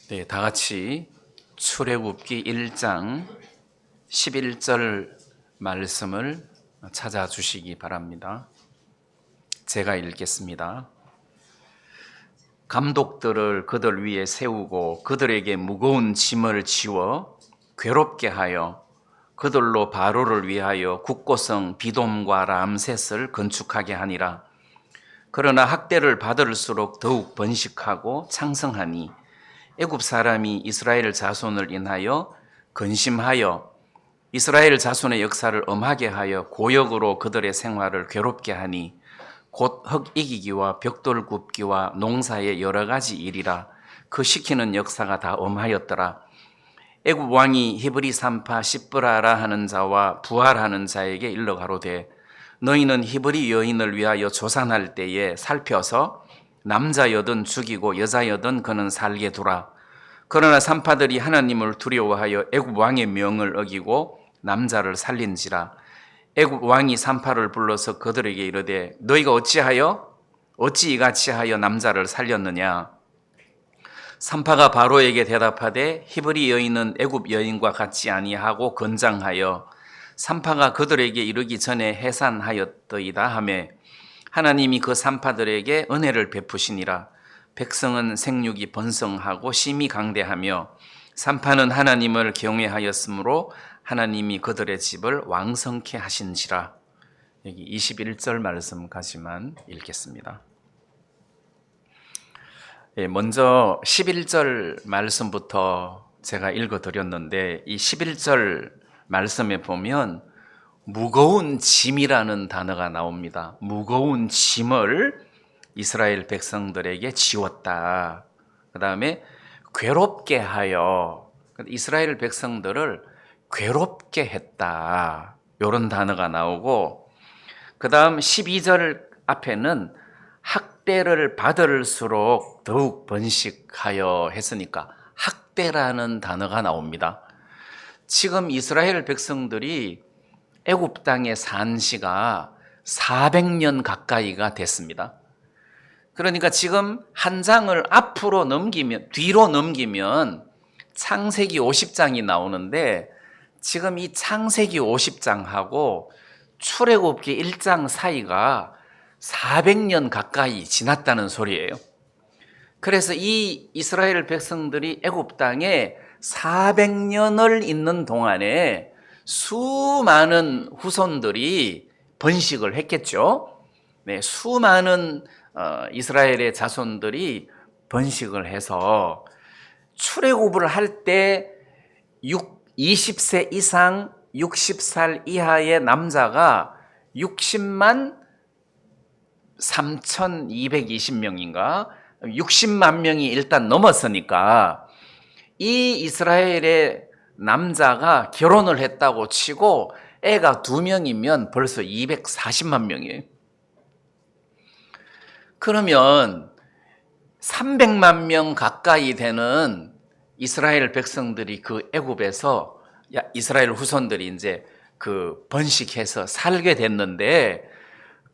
네, 다 같이 출애굽기 1장 11절 말씀을 찾아주시기 바랍니다. 제가 읽겠습니다. 감독들을 그들 위에 세우고 그들에게 무거운 짐을 지워 괴롭게 하여 그들로 바로를 위하여 국고성 비돔과 람셋을 건축하게 하니라. 그러나 학대를 받을수록 더욱 번식하고 창성하니 애굽 사람이 이스라엘 자손을 인하여 근심하여 이스라엘 자손의 역사를 엄하게 하여 고역으로 그들의 생활을 괴롭게 하니 곧 흙 이기기와 벽돌 굽기와 농사의 여러 가지 일이라. 그 시키는 역사가 다 엄하였더라. 애굽 왕이 히브리 산파 시브라라 하는 자와 부할하는 자에게 일러 가로되 너희는 히브리 여인을 위하여 조산할 때에 살펴서 남자여든 죽이고 여자여든 그는 살게 두라. 그러나 산파들이 하나님을 두려워하여 애굽 왕의 명을 어기고 남자를 살린지라. 애굽 왕이 산파를 불러서 그들에게 이르되 너희가 어찌 이같이 하여 남자를 살렸느냐. 산파가 바로에게 대답하되 히브리 여인은 애굽 여인과 같지 아니하고 건장하여 산파가 그들에게 이르기 전에 해산하였더이다 하매 하나님이 그 산파들에게 은혜를 베푸시니라. 백성은 생육이 번성하고 심히 강대하며 산파는 하나님을 경외하였으므로 하나님이 그들의 집을 왕성케 하신지라. 여기 21절 말씀까지만 읽겠습니다. 먼저 11절 말씀부터 제가 읽어드렸는데 이 11절 말씀에 보면 무거운 짐이라는 단어가 나옵니다. 무거운 짐을 이스라엘 백성들에게 지웠다. 그 다음에 괴롭게 하여 이스라엘 백성들을 괴롭게 했다. 이런 단어가 나오고 그 다음 12절 앞에는 학대를 받을수록 더욱 번식하여 했으니까 학대라는 단어가 나옵니다. 지금 이스라엘 백성들이 애굽 땅에 산 지가 400년 가까이가 됐습니다. 그러니까 지금 한 장을 뒤로 넘기면 창세기 50장이 나오는데 지금 이 창세기 50장하고 출애굽기 1장 사이가 400년 가까이 지났다는 소리예요. 그래서 이 이스라엘 백성들이 애굽 땅에 400년을 있는 동안에 수많은 후손들이 번식을 했겠죠. 네, 수많은 이스라엘의 자손들이 번식을 해서 출애굽을 할 때 20세 이상 60살 이하의 남자가 60만 3,220명인가 60만 명이 일단 넘었으니까 이 이스라엘의 남자가 결혼을 했다고 치고 애가 2명이면 벌써 240만 명이에요. 그러면 300만 명 가까이 되는 이스라엘 백성들이 그 애굽에서 이스라엘 후손들이 이제 그 번식해서 살게 됐는데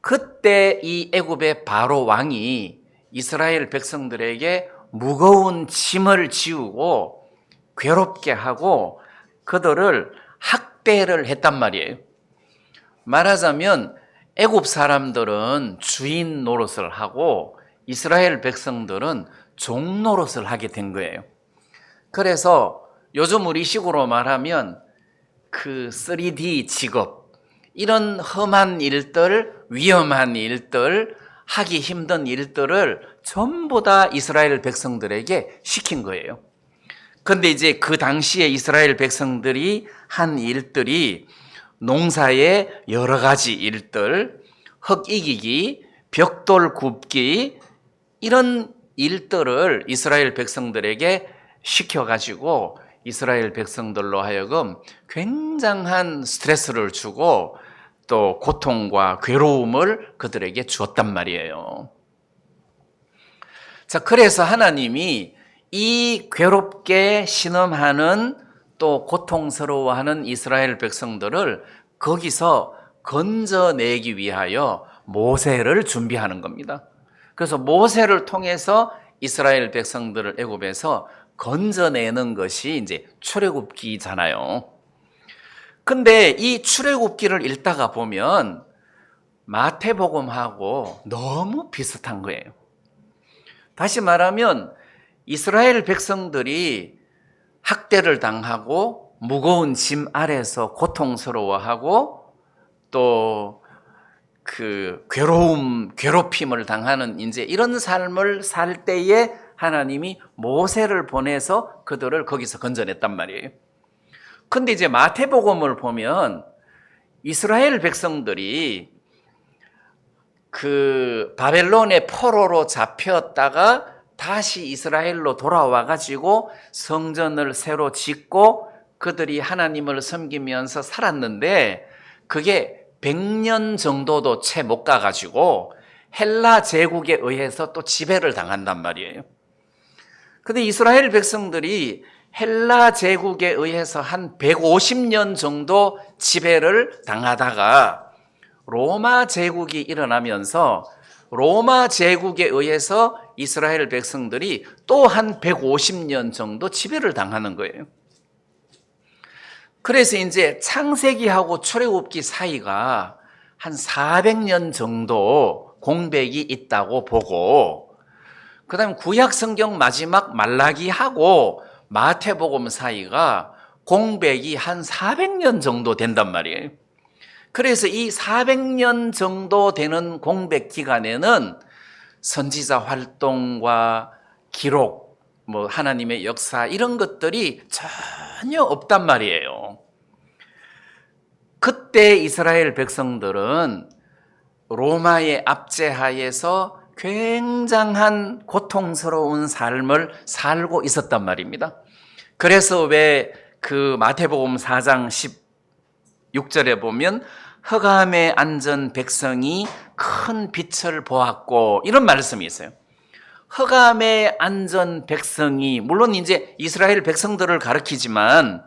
그때 이 애굽의 바로 왕이 이스라엘 백성들에게 무거운 짐을 지우고 괴롭게 하고 그들을 학대를 했단 말이에요. 말하자면 애굽 사람들은 주인 노릇을 하고 이스라엘 백성들은 종 노릇을 하게 된 거예요. 그래서 요즘 우리식으로 말하면 그 3D 직업, 이런 험한 일들, 위험한 일들, 하기 힘든 일들을 전부 다 이스라엘 백성들에게 시킨 거예요. 근데 이제 그 당시에 이스라엘 백성들이 한 일들이 농사의 여러 가지 일들, 흙 이기기, 벽돌 굽기, 이런 일들을 이스라엘 백성들에게 시켜가지고 이스라엘 백성들로 하여금 굉장한 스트레스를 주고 또 고통과 괴로움을 그들에게 주었단 말이에요. 자, 그래서 하나님이 이 괴롭게 신음하는 또 고통스러워하는 이스라엘 백성들을 거기서 건져내기 위하여 모세를 준비하는 겁니다. 그래서 모세를 통해서 이스라엘 백성들을 애굽에서 건져내는 것이 이제 출애굽기잖아요. 근데 이 출애굽기를 읽다가 보면 마태복음하고 너무 비슷한 거예요. 다시 말하면 이스라엘 백성들이 학대를 당하고 무거운 짐 아래서 고통스러워하고 또 그 괴롭힘을 당하는 이제 이런 삶을 살 때에 하나님이 모세를 보내서 그들을 거기서 건져냈단 말이에요. 근데 이제 마태복음을 보면 이스라엘 백성들이 그 바벨론의 포로로 잡혔다가 다시 이스라엘로 돌아와 가지고 성전을 새로 짓고 그들이 하나님을 섬기면서 살았는데 그게 100년 정도도 채 못 가가지고 헬라 제국에 의해서 또 지배를 당한단 말이에요. 근데 이스라엘 백성들이 헬라 제국에 의해서 한 150년 정도 지배를 당하다가 로마 제국이 일어나면서 로마 제국에 의해서 이스라엘 백성들이 또 한 150년 정도 지배를 당하는 거예요. 그래서 이제 창세기하고 출애굽기 사이가 한 400년 정도 공백이 있다고 보고, 그 다음에 구약 성경 마지막 말라기하고 마태복음 사이가 공백이 한 400년 정도 된단 말이에요. 그래서 이 400년 정도 되는 공백 기간에는 선지자 활동과 기록, 뭐 하나님의 역사 이런 것들이 전혀 없단 말이에요. 그때 이스라엘 백성들은 로마의 압제하에서 굉장한 고통스러운 삶을 살고 있었단 말입니다. 그래서 왜 그 마태복음 4장 16절에 보면 흑암에 앉은 백성이 큰 빛을 보았고 이런 말씀이 있어요. 흑암에 앉은 백성이, 물론 이제 이스라엘 백성들을 가리키지만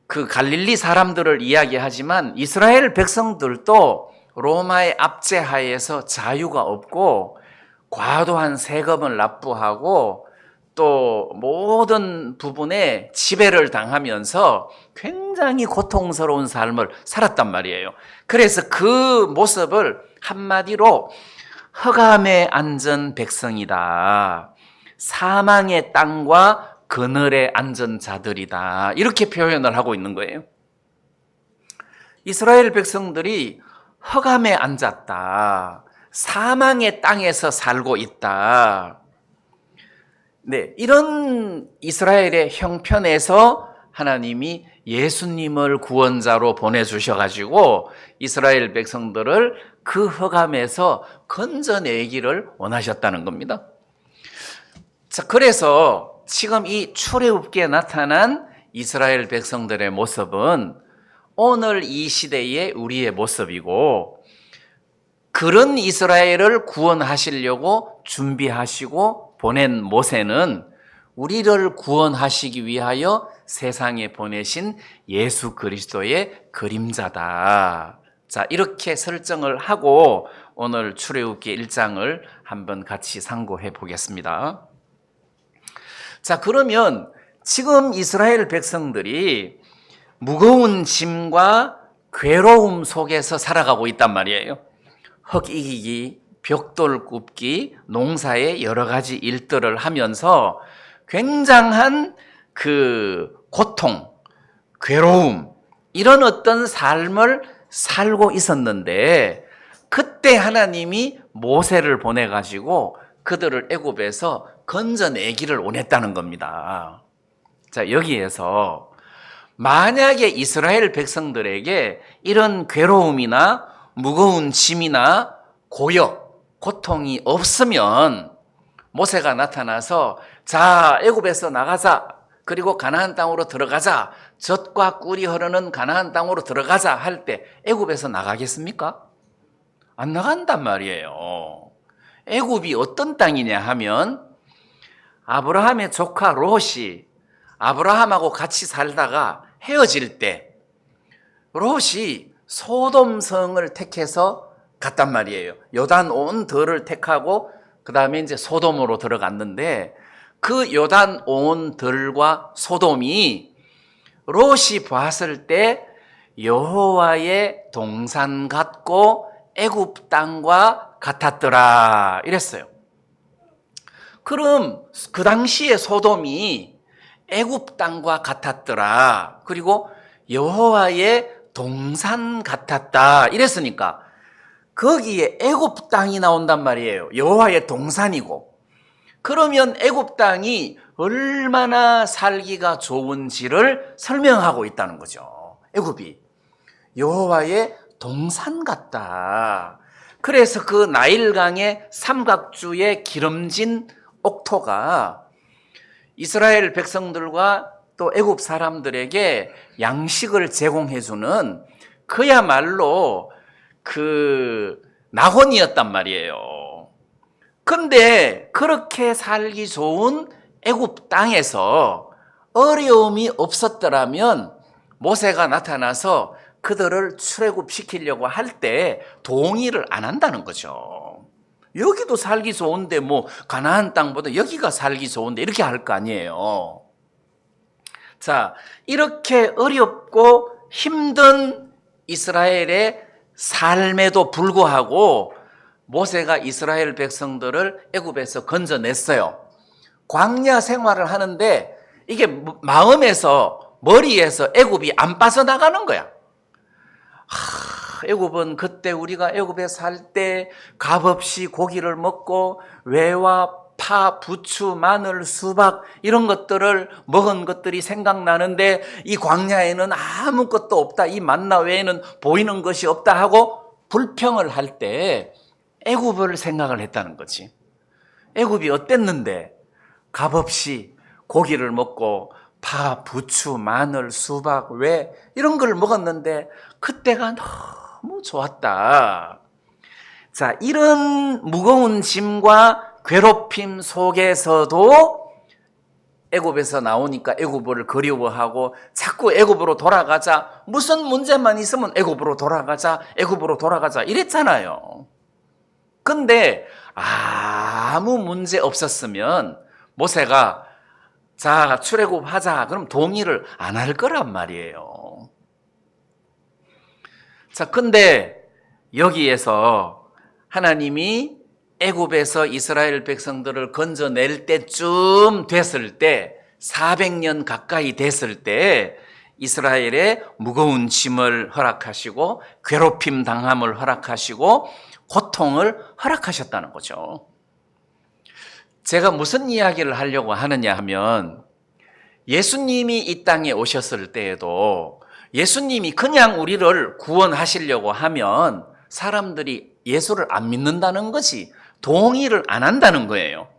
그 갈릴리 사람들을 이야기하지만 이스라엘 백성들도 로마의 압제하에서 자유가 없고 과도한 세금을 납부하고 또 모든 부분에 지배를 당하면서 굉장히 고통스러운 삶을 살았단 말이에요. 그래서 그 모습을 한마디로 흑암에 앉은 백성이다, 사망의 땅과 그늘에 앉은 자들이다, 이렇게 표현을 하고 있는 거예요. 이스라엘 백성들이 흑암에 앉았다, 사망의 땅에서 살고 있다. 네, 이런 이스라엘의 형편에서 하나님이 예수님을 구원자로 보내주셔가지고 이스라엘 백성들을 그 흑암에서 건져내기를 원하셨다는 겁니다. 자, 그래서 지금 이 출애굽기에 나타난 이스라엘 백성들의 모습은 오늘 이 시대의 우리의 모습이고, 그런 이스라엘을 구원하시려고 준비하시고 보낸 모세는 우리를 구원하시기 위하여 세상에 보내신 예수 그리스도의 그림자다. 자, 이렇게 설정을 하고 오늘 출애굽기 1장을 한번 같이 상고해 보겠습니다. 자, 그러면 지금 이스라엘 백성들이 무거운 짐과 괴로움 속에서 살아가고 있단 말이에요. 흙 이기기, 벽돌 굽기, 농사의 여러 가지 일들을 하면서 굉장한 그 고통, 괴로움, 이런 어떤 삶을 살고 있었는데, 그때 하나님이 모세를 보내가지고 그들을 애굽에서 건져내기를 원했다는 겁니다. 자, 여기에서 만약에 이스라엘 백성들에게 이런 괴로움이나 무거운 짐이나 고역, 고통이 없으면 모세가 나타나서 자, 애굽에서 나가자, 그리고 가나안 땅으로 들어가자, 젖과 꿀이 흐르는 가나안 땅으로 들어가자 할 때 애굽에서 나가겠습니까? 안 나간단 말이에요. 애굽이 어떤 땅이냐 하면 아브라함의 조카 롯이 아브라함하고 같이 살다가 헤어질 때 롯이 소돔성을 택해서 갔단 말이에요. 요단 온 들을 택하고 그 다음에 이제 소돔으로 들어갔는데, 그 요단 온들과 소돔이 롯이 봤을 때 여호와의 동산 같고 애굽 땅과 같았더라 이랬어요. 그럼 그 당시에 소돔이 애굽 땅과 같았더라. 그리고 여호와의 동산 같았다 이랬으니까 거기에 애굽 땅이 나온단 말이에요. 여호와의 동산이고. 그러면 애굽 땅이 얼마나 살기가 좋은지를 설명하고 있다는 거죠. 애굽이 여호와의 동산 같다. 그래서 그 나일강의 삼각주의 기름진 옥토가 이스라엘 백성들과 또 애굽 사람들에게 양식을 제공해주는 그야말로 그 낙원이었단 말이에요. 근데 그렇게 살기 좋은 애굽 땅에서 어려움이 없었더라면 모세가 나타나서 그들을 출애굽시키려고 할 때 동의를 안 한다는 거죠. 여기도 살기 좋은데 뭐 가나안 땅보다 여기가 살기 좋은데 이렇게 할 거 아니에요. 자, 이렇게 어렵고 힘든 이스라엘의 삶에도 불구하고 모세가 이스라엘 백성들을 애굽에서 건져냈어요. 광야 생활을 하는데 이게 마음에서 머리에서 애굽이 안 빠져나가는 거야. 애굽은 그때 우리가 애굽에 살 때 값없이 고기를 먹고 외와 파, 부추, 마늘, 수박 이런 것들을 먹은 것들이 생각나는데 이 광야에는 아무것도 없다. 이 만나 외에는 보이는 것이 없다 하고 불평을 할 때 애굽을 생각을 했다는 거지. 애굽이 어땠는데 값없이 고기를 먹고 파, 부추, 마늘, 수박, 외 이런 걸 먹었는데 그때가 너무 좋았다. 자, 이런 무거운 짐과 괴롭힘 속에서도 애굽에서 나오니까 애굽을 그리워하고 자꾸 애굽으로 돌아가자. 무슨 문제만 있으면 애굽으로 돌아가자. 애굽으로 돌아가자 이랬잖아요. 근데 아무 문제 없었으면 모세가 자, 출애굽하자. 그럼 동의를 안 할 거란 말이에요. 자, 근데 여기에서 하나님이 애굽에서 이스라엘 백성들을 건져낼 때쯤 됐을 때 400년 가까이 됐을 때 이스라엘의 무거운 짐을 허락하시고 괴롭힘 당함을 허락하시고 고통을 허락하셨다는 거죠. 제가 무슨 이야기를 하려고 하느냐 하면 예수님이 이 땅에 오셨을 때에도 예수님이 그냥 우리를 구원하시려고 하면 사람들이 예수를 안 믿는다는 것이 동의를 안 한다는 거예요.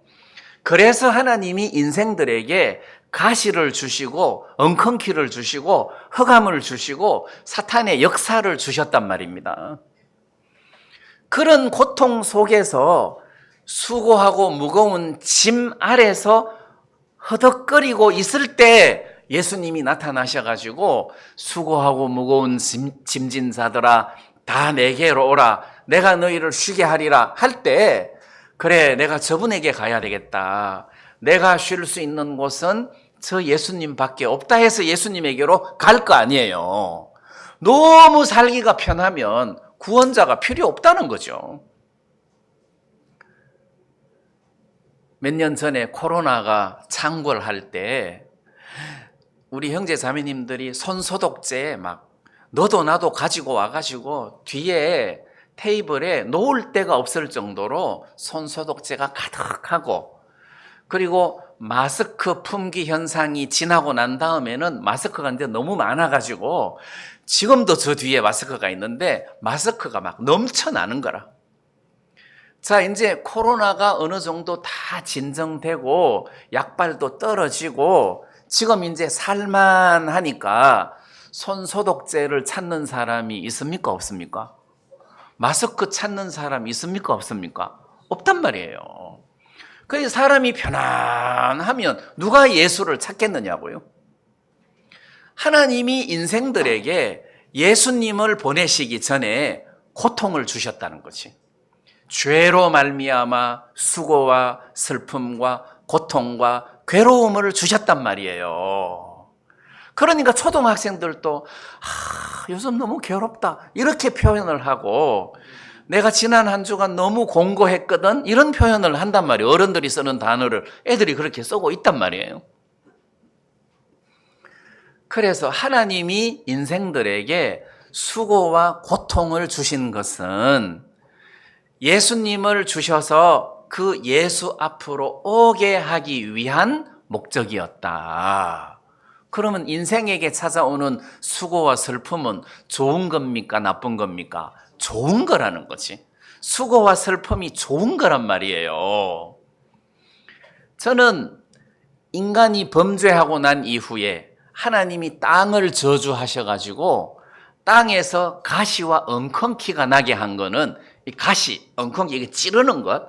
그래서 하나님이 인생들에게 가시를 주시고 엉겅퀴를 주시고 흑암을 주시고 사탄의 역사를 주셨단 말입니다. 그런 고통 속에서 수고하고 무거운 짐 아래서 허덕거리고 있을 때 예수님이 나타나셔가지고 수고하고 무거운 짐진 자들아 다 내게로 오라 내가 너희를 쉬게 하리라 할 때 그래 내가 저분에게 가야 되겠다. 내가 쉴 수 있는 곳은 저 예수님밖에 없다 해서 예수님에게로 갈 거 아니에요. 너무 살기가 편하면 구원자가 필요 없다는 거죠. 몇 년 전에 코로나가 창궐할 때 우리 형제 자매님들이 손소독제 막 너도 나도 가지고 와가지고 뒤에 테이블에 놓을 데가 없을 정도로 손소독제가 가득하고 그리고 마스크 품귀 현상이 지나고 난 다음에는 마스크가 이제 너무 많아가지고 지금도 저 뒤에 마스크가 있는데 마스크가 막 넘쳐나는 거라. 자, 이제 코로나가 어느 정도 다 진정되고 약발도 떨어지고 지금 이제 살만하니까 손소독제를 찾는 사람이 있습니까? 없습니까? 마스크 찾는 사람이 있습니까? 없습니까? 없단 말이에요. 그래서 사람이 편안하면 누가 예수를 찾겠느냐고요? 하나님이 인생들에게 예수님을 보내시기 전에 고통을 주셨다는 거지. 죄로 말미암아 수고와 슬픔과 고통과 괴로움을 주셨단 말이에요. 그러니까 초등학생들도 요즘 너무 괴롭다 이렇게 표현을 하고, 내가 지난 한 주간 너무 공고했거든 이런 표현을 한단 말이에요. 어른들이 쓰는 단어를 애들이 그렇게 쓰고 있단 말이에요. 그래서 하나님이 인생들에게 수고와 고통을 주신 것은 예수님을 주셔서 그 예수 앞으로 오게 하기 위한 목적이었다. 그러면 인생에게 찾아오는 수고와 슬픔은 좋은 겁니까? 나쁜 겁니까? 좋은 거라는 거지. 수고와 슬픔이 좋은 거란 말이에요. 저는 인간이 범죄하고 난 이후에 하나님이 땅을 저주하셔가지고 땅에서 가시와 엉겅퀴가 나게 한 거는, 이 가시, 엉겅퀴, 이게 찌르는 것,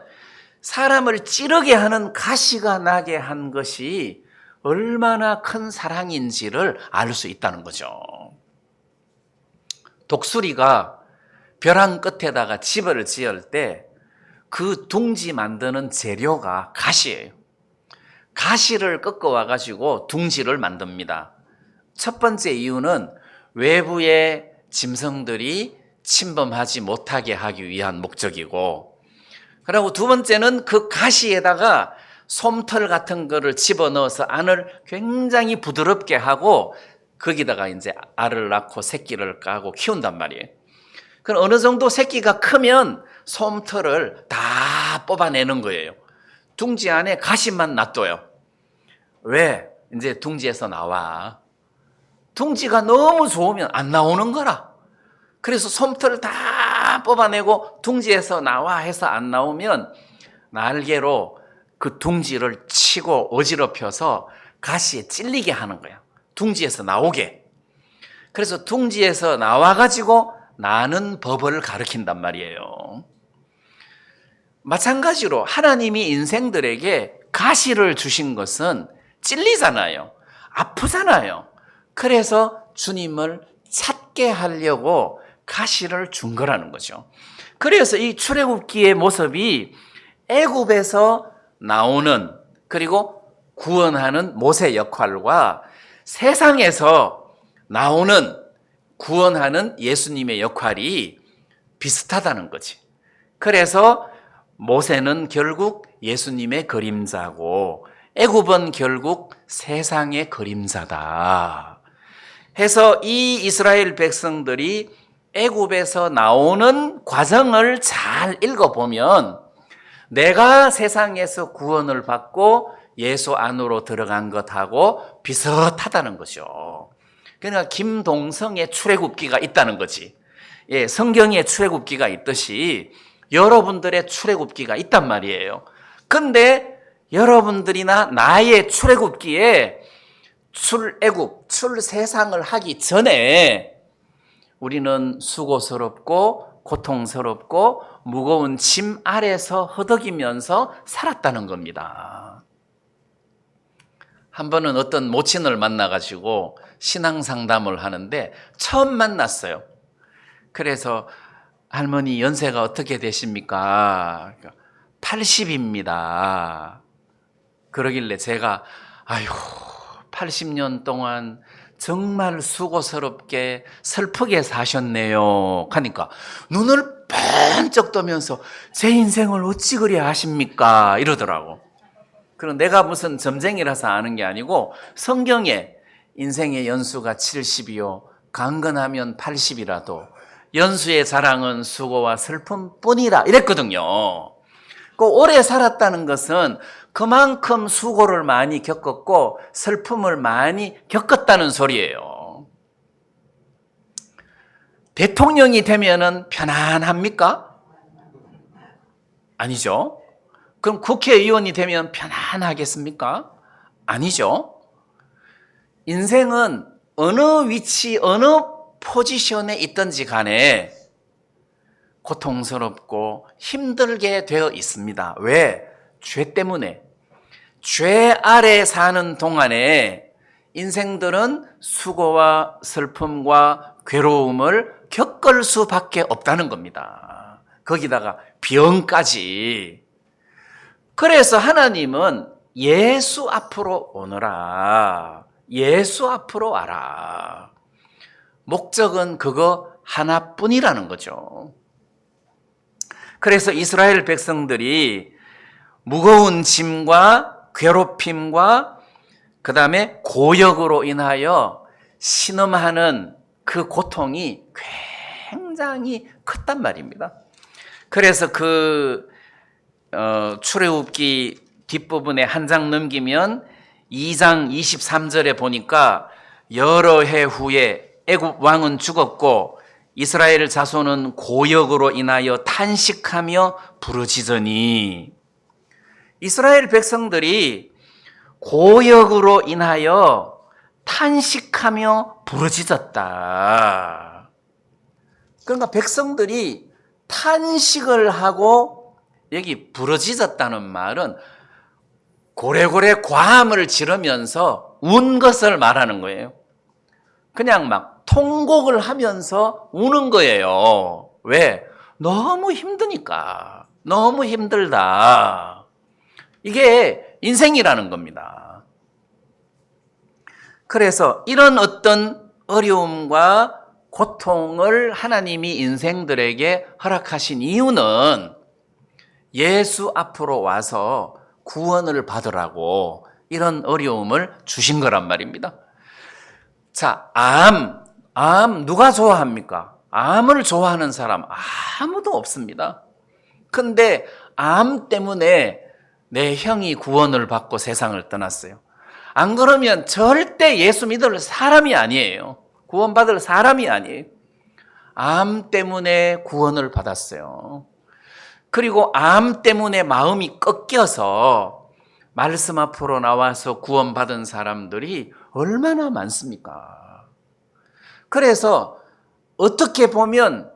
사람을 찌르게 하는 가시가 나게 한 것이 얼마나 큰 사랑인지를 알 수 있다는 거죠. 독수리가 벼랑 끝에다가 집을 지을 때 그 둥지 만드는 재료가 가시예요. 가시를 꺾어와가지고 둥지를 만듭니다. 첫 번째 이유는 외부의 짐승들이 침범하지 못하게 하기 위한 목적이고, 그리고 두 번째는 그 가시에다가 솜털 같은 거를 집어넣어서 안을 굉장히 부드럽게 하고 거기다가 이제 알을 낳고 새끼를 까고 키운단 말이에요. 그럼 어느 정도 새끼가 크면 솜털을 다 뽑아내는 거예요. 둥지 안에 가시만 놔둬요. 왜? 이제 둥지에서 나와. 둥지가 너무 좋으면 안 나오는 거라. 그래서 솜털을 다 뽑아내고 둥지에서 나와 해서 안 나오면 날개로 그 둥지를 치고 어지럽혀서 가시에 찔리게 하는 거야. 둥지에서 나오게. 그래서 둥지에서 나와가지고 나는 법을 가르친단 말이에요. 마찬가지로 하나님이 인생들에게 가시를 주신 것은 찔리잖아요. 아프잖아요. 그래서 주님을 찾게 하려고 가시를 준 거라는 거죠. 그래서 이 출애굽기의 모습이 애굽에서 나오는, 그리고 구원하는 모세 역할과 세상에서 나오는 구원하는 예수님의 역할이 비슷하다는 거지. 그래서 모세는 결국 예수님의 그림자고 애굽은 결국 세상의 그림자다 해서 이 이스라엘 백성들이 애굽에서 나오는 과정을 잘 읽어보면 내가 세상에서 구원을 받고 예수 안으로 들어간 것하고 비슷하다는 거죠. 그러니까 김동성의 출애굽기가 있다는 거지. 예, 성경에 출애굽기가 있듯이 여러분들의 출애굽기가 있단 말이에요. 근데 여러분들이나 나의 출애굽기에 출애굽, 출세상을 하기 전에 우리는 수고스럽고 고통스럽고 무거운 짐 아래서 허덕이면서 살았다는 겁니다. 한 번은 어떤 모친을 만나가지고 신앙 상담을 하는데 처음 만났어요. 그래서 할머니 연세가 어떻게 되십니까? 80입니다. 그러길래 제가 아유 80년 동안 정말 수고스럽게 슬프게 사셨네요 하니까 눈을 번쩍 뜨면서 제 인생을 어찌 그리 아십니까? 이러더라고. 그럼 내가 무슨 점쟁이라서 아는 게 아니고 성경에 인생의 연수가 70이요 강건하면 80이라도 연수의 자랑은 수고와 슬픔뿐이라 이랬거든요. 그 오래 살았다는 것은 그만큼 수고를 많이 겪었고 슬픔을 많이 겪었다는 소리예요. 대통령이 되면은 편안합니까? 아니죠. 그럼 국회의원이 되면 편안하겠습니까? 아니죠. 인생은 어느 위치, 어느 포지션에 있든지 간에 고통스럽고 힘들게 되어 있습니다. 왜? 죄 때문에. 죄 아래 사는 동안에 인생들은 수고와 슬픔과 괴로움을 겪을 수밖에 없다는 겁니다. 거기다가 병까지. 그래서 하나님은 예수 앞으로 오너라. 예수 앞으로 와라. 목적은 그거 하나뿐이라는 거죠. 그래서 이스라엘 백성들이 무거운 짐과 괴롭힘과 그 다음에 고역으로 인하여 신음하는 그 고통이 굉장히 컸단 말입니다. 그래서 출애굽기 뒷부분에 한 장 넘기면 2장 23절에 보니까 여러 해 후에 애굽 왕은 죽었고 이스라엘 자손은 고역으로 인하여 탄식하며 부르짖으니, 이스라엘 백성들이 고역으로 인하여 탄식하며 부르짖었다. 그러니까 백성들이 탄식을 하고, 여기 부르짖었다는 말은 고래고래 과음을 지르면서 운 것을 말하는 거예요. 그냥 막 통곡을 하면서 우는 거예요. 왜? 너무 힘드니까. 너무 힘들다. 이게 인생이라는 겁니다. 그래서 이런 어떤 어려움과 고통을 하나님이 인생들에게 허락하신 이유는 예수 앞으로 와서 구원을 받으라고 이런 어려움을 주신 거란 말입니다. 자, 암 누가 좋아합니까? 암을 좋아하는 사람 아무도 없습니다. 근데 암 때문에 내 형이 구원을 받고 세상을 떠났어요. 안 그러면 절대 예수 믿을 사람이 아니에요. 구원받을 사람이 아니에요. 암 때문에 구원을 받았어요. 그리고 암 때문에 마음이 꺾여서 말씀 앞으로 나와서 구원받은 사람들이 얼마나 많습니까? 그래서 어떻게 보면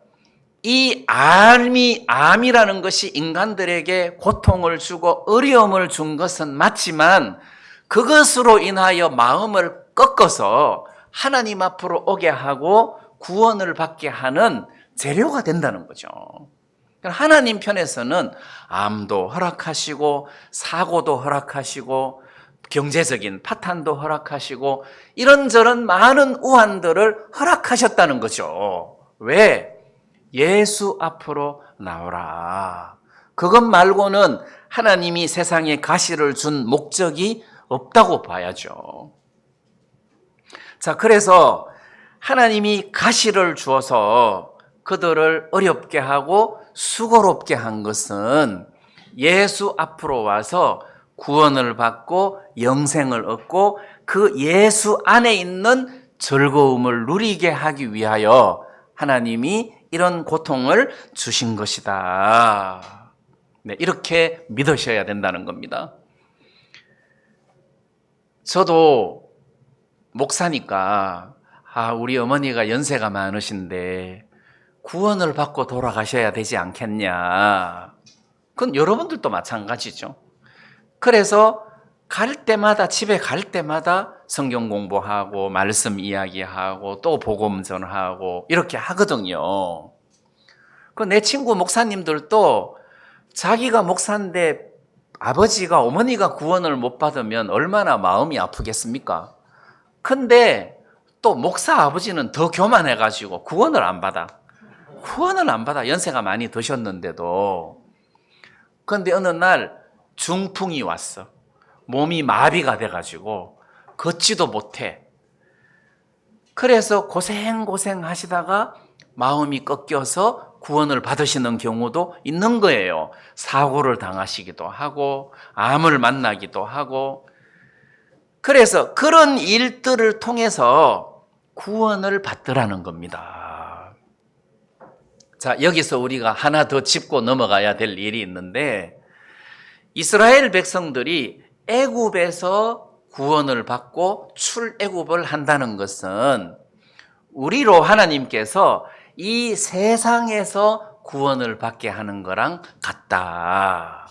이 암이라는 것이 인간들에게 고통을 주고 어려움을 준 것은 맞지만, 그것으로 인하여 마음을 꺾어서 하나님 앞으로 오게 하고 구원을 받게 하는 재료가 된다는 거죠. 하나님 편에서는 암도 허락하시고 사고도 허락하시고 경제적인 파탄도 허락하시고 이런저런 많은 우환들을 허락하셨다는 거죠. 왜? 예수 앞으로 나오라. 그것 말고는 하나님이 세상에 가시를 준 목적이 없다고 봐야죠. 자, 그래서 하나님이 가시를 주어서 그들을 어렵게 하고 수고롭게 한 것은 예수 앞으로 와서 구원을 받고 영생을 얻고 그 예수 안에 있는 즐거움을 누리게 하기 위하여 하나님이 이런 고통을 주신 것이다. 네, 이렇게 믿으셔야 된다는 겁니다. 저도 목사니까 우리 어머니가 연세가 많으신데 구원을 받고 돌아가셔야 되지 않겠냐. 그건 여러분들도 마찬가지죠. 그래서 집에 갈 때마다 성경 공부하고 말씀 이야기하고 또 복음 전하고 이렇게 하거든요. 내 친구 목사님들도 자기가 목사인데 아버지가 어머니가 구원을 못 받으면 얼마나 마음이 아프겠습니까? 근데 또 목사 아버지는 더 교만해가지고 구원을 안 받아. 연세가 많이 드셨는데도. 그런데 어느 날 중풍이 왔어. 몸이 마비가 돼가지고 걷지도 못해. 그래서 고생 하시다가 마음이 꺾여서 구원을 받으시는 경우도 있는 거예요. 사고를 당하시기도 하고 암을 만나기도 하고. 그래서 그런 일들을 통해서 구원을 받더라는 겁니다. 자, 여기서 우리가 하나 더 짚고 넘어가야 될 일이 있는데, 이스라엘 백성들이 애굽에서 구원을 받고 출애굽을 한다는 것은 우리로 하나님께서 이 세상에서 구원을 받게 하는 거랑 같다.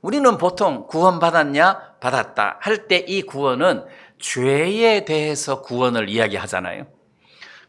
우리는 보통 구원받았냐? 받았다 할 때 이 구원은 죄에 대해서 구원을 이야기하잖아요.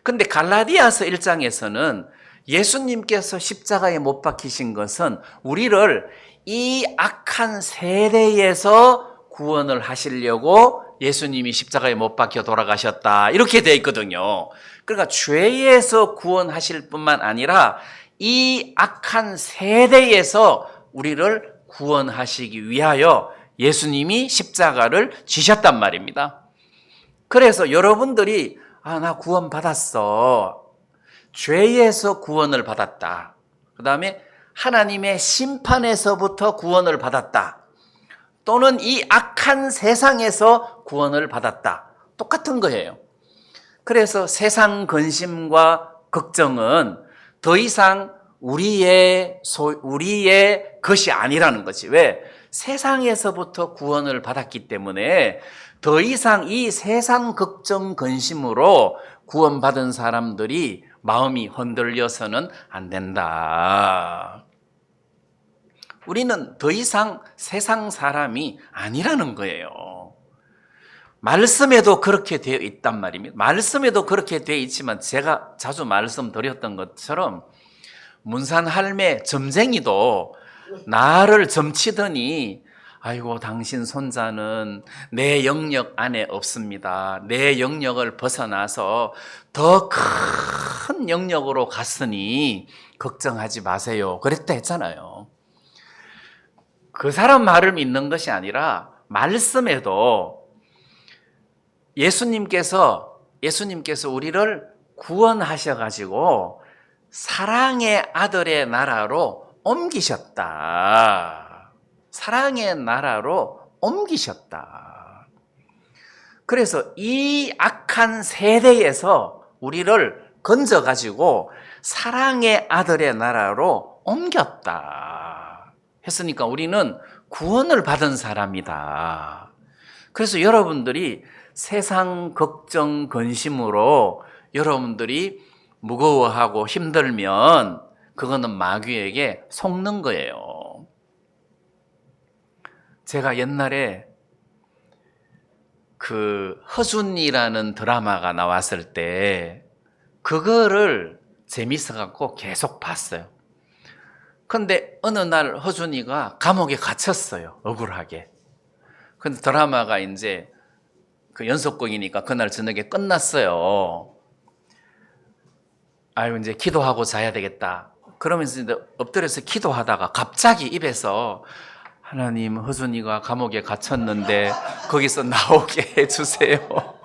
근데 갈라디아서 1장에서는 예수님께서 십자가에 못 박히신 것은 우리를 이 악한 세대에서 구원을 하시려고 예수님이 십자가에 못 박혀 돌아가셨다. 이렇게 되어 있거든요. 그러니까 죄에서 구원하실 뿐만 아니라 이 악한 세대에서 우리를 구원하시기 위하여 예수님이 십자가를 지셨단 말입니다. 그래서 여러분들이 나 구원받았어. 죄에서 구원을 받았다. 그 다음에 하나님의 심판에서부터 구원을 받았다. 또는 이 악한 세상에서 구원을 받았다. 똑같은 거예요. 그래서 세상 근심과 걱정은 더 이상 우리의 것이 아니라는 거지. 왜? 세상에서부터 구원을 받았기 때문에 더 이상 이 세상 걱정 근심으로 구원받은 사람들이 마음이 흔들려서는 안 된다. 우리는 더 이상 세상 사람이 아니라는 거예요. 말씀에도 그렇게 되어 있단 말입니다. 말씀에도 그렇게 되어 있지만 제가 자주 말씀드렸던 것처럼 문산 할매 점쟁이도 나를 점치더니 아이고 당신 손자는 내 영역 안에 없습니다. 내 영역을 벗어나서 더 큰 영역으로 갔으니 걱정하지 마세요. 그랬다 했잖아요. 그 사람 말을 믿는 것이 아니라 말씀에도 예수님께서 우리를 구원하셔가지고 사랑의 아들의 나라로 옮기셨다. 사랑의 나라로 옮기셨다. 그래서 이 악한 세대에서 우리를 건져가지고 사랑의 아들의 나라로 옮겼다. 했으니까 우리는 구원을 받은 사람이다. 그래서 여러분들이 세상 걱정 근심으로 여러분들이 무거워하고 힘들면 그거는 마귀에게 속는 거예요. 제가 옛날에 그 허준이라는 드라마가 나왔을 때 그거를 재밌어갖고 계속 봤어요. 근데 어느 날 허준이가 감옥에 갇혔어요. 억울하게. 근데 드라마가 이제 그 연속극이니까 그날 저녁에 끝났어요. 아유, 이제 기도하고 자야 되겠다. 그러면서 이제 엎드려서 기도하다가 갑자기 입에서 하나님, 허준이가 감옥에 갇혔는데 거기서 나오게 해주세요.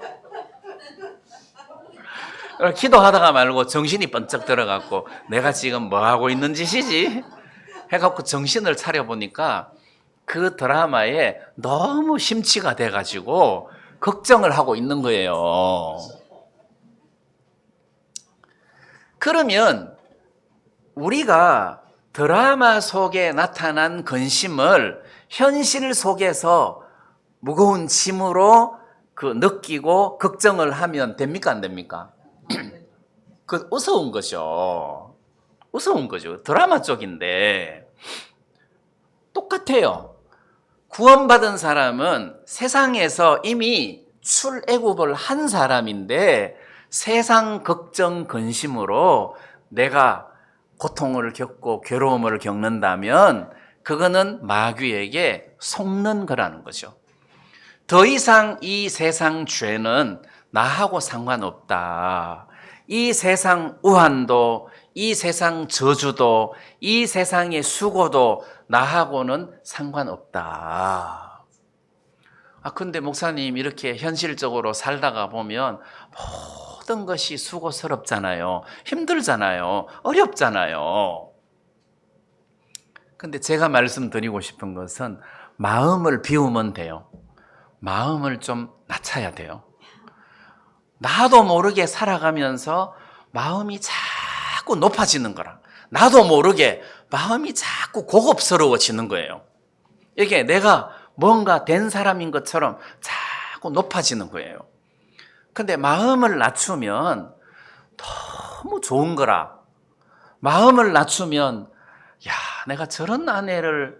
기도하다가 말고 정신이 번쩍 들어갔고 내가 지금 뭐 하고 있는 짓이지? 해갖고 정신을 차려보니까 그 드라마에 너무 심취가 돼가지고 걱정을 하고 있는 거예요. 그러면 우리가 드라마 속에 나타난 근심을 현실 속에서 무거운 짐으로 느끼고 걱정을 하면 됩니까? 안 됩니까? 그 우스운 거죠. 우스운 거죠. 드라마 쪽인데 똑같아요. 구원받은 사람은 세상에서 이미 출애굽을 한 사람인데 세상 걱정 근심으로 내가 고통을 겪고 괴로움을 겪는다면 그거는 마귀에게 속는 거라는 거죠. 더 이상 이 세상 죄는 나하고 상관없다. 이 세상 우환도, 이 세상 저주도, 이 세상의 수고도 나하고는 상관없다. 근데 목사님 이렇게 현실적으로 살다가 보면 모든 것이 수고스럽잖아요. 힘들잖아요. 어렵잖아요. 근데 제가 말씀드리고 싶은 것은 마음을 비우면 돼요. 마음을 좀 낮춰야 돼요. 나도 모르게 살아가면서 마음이 자꾸 높아지는 거라. 나도 모르게 마음이 자꾸 고급스러워지는 거예요. 이게 내가 뭔가 된 사람인 것처럼 자꾸 높아지는 거예요. 근데 마음을 낮추면 너무 좋은 거라. 마음을 낮추면 내가 저런 아내를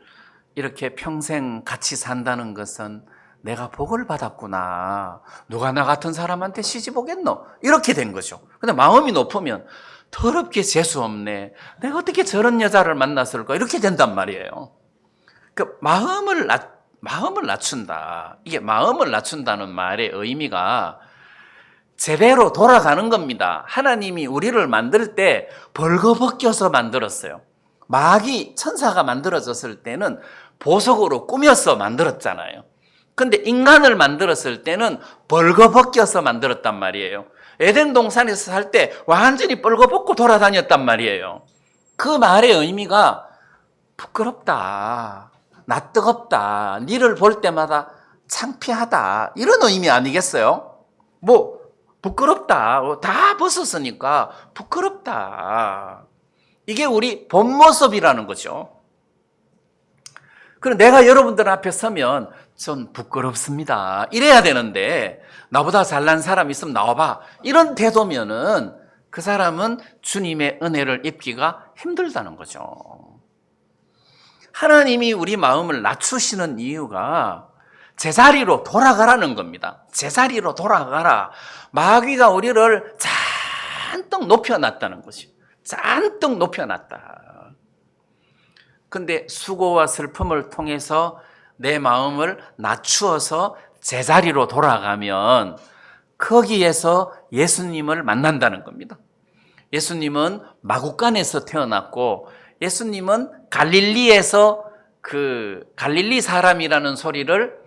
이렇게 평생 같이 산다는 것은 내가 복을 받았구나. 누가 나 같은 사람한테 시집 오겠노? 이렇게 된 거죠. 근데 마음이 높으면 더럽게 재수없네. 내가 어떻게 저런 여자를 만났을까? 이렇게 된단 말이에요. 그 마음을 마음을 낮춘다. 이게 마음을 낮춘다는 말의 의미가 제대로 돌아가는 겁니다. 하나님이 우리를 만들 때 벌거벗겨서 만들었어요. 마귀 천사가 만들어졌을 때는 보석으로 꾸며서 만들었잖아요. 근데 인간을 만들었을 때는 벌거벗겨서 만들었단 말이에요. 에덴 동산에서 살 때 완전히 벌거벗고 돌아다녔단 말이에요. 그 말의 의미가 부끄럽다, 낯뜨겁다, 니를 볼 때마다 창피하다, 이런 의미 아니겠어요? 뭐 부끄럽다, 다 벗었으니까 부끄럽다. 이게 우리 본 모습이라는 거죠. 그럼 내가 여러분들 앞에 서면 좀 부끄럽습니다, 이래야 되는데, 나보다 잘난 사람 있으면 나와봐, 이런 태도면은 그 사람은 주님의 은혜를 입기가 힘들다는 거죠. 하나님이 우리 마음을 낮추시는 이유가 제자리로 돌아가라는 겁니다. 제자리로 돌아가라. 마귀가 우리를 잔뜩 높여놨다는 거죠. 잔뜩 높여놨다. 근데 수고와 슬픔을 통해서 내 마음을 낮추어서 제자리로 돌아가면 거기에서 예수님을 만난다는 겁니다. 예수님은 마구간에서 태어났고, 예수님은 갈릴리에서 그 갈릴리 사람이라는 소리를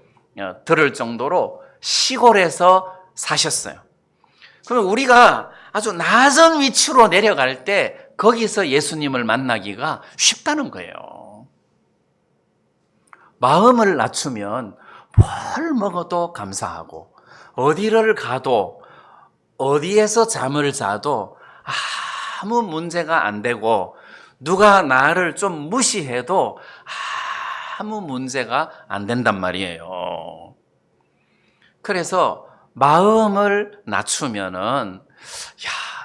들을 정도로 시골에서 사셨어요. 그러면 우리가 아주 낮은 위치로 내려갈 때 거기서 예수님을 만나기가 쉽다는 거예요. 마음을 낮추면 뭘 먹어도 감사하고, 어디를 가도, 어디에서 잠을 자도 아무 문제가 안 되고, 누가 나를 좀 무시해도 아무 문제가 안 된단 말이에요. 그래서 마음을 낮추면은,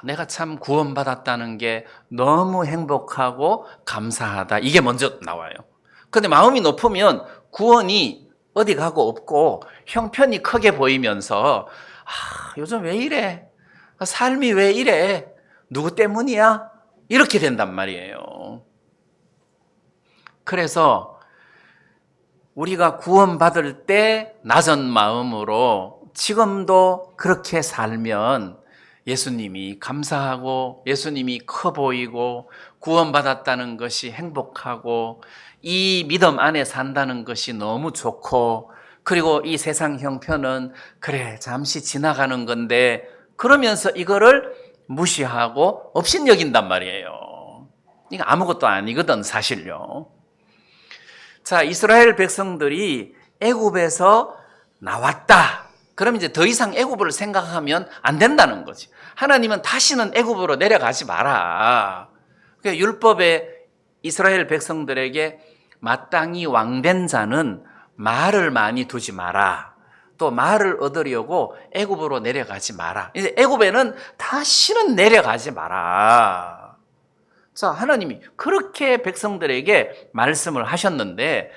내가 참 구원받았다는 게 너무 행복하고 감사하다, 이게 먼저 나와요. 근데 마음이 높으면 구원이 어디 가고 없고 형편이 크게 보이면서 요즘 왜 이래? 삶이 왜 이래? 누구 때문이야? 이렇게 된단 말이에요. 그래서 우리가 구원받을 때 낮은 마음으로 지금도 그렇게 살면 예수님이 감사하고, 예수님이 커 보이고, 구원받았다는 것이 행복하고, 이 믿음 안에 산다는 것이 너무 좋고, 그리고 이 세상 형편은 그래 잠시 지나가는 건데, 그러면서 이거를 무시하고 업신여긴단 말이에요. 이거 아무것도 아니거든 사실요. 자, 이스라엘 백성들이 애굽에서 나왔다. 그럼 이제 더 이상 애굽을 생각하면 안 된다는 거지. 하나님은 다시는 애굽으로 내려가지 마라. 그러니까 율법에 이스라엘 백성들에게 마땅히 왕된 자는 말을 많이 두지 마라. 또 말을 얻으려고 애굽으로 내려가지 마라. 이제 애굽에는 다시는 내려가지 마라. 자, 하나님이 그렇게 백성들에게 말씀을 하셨는데,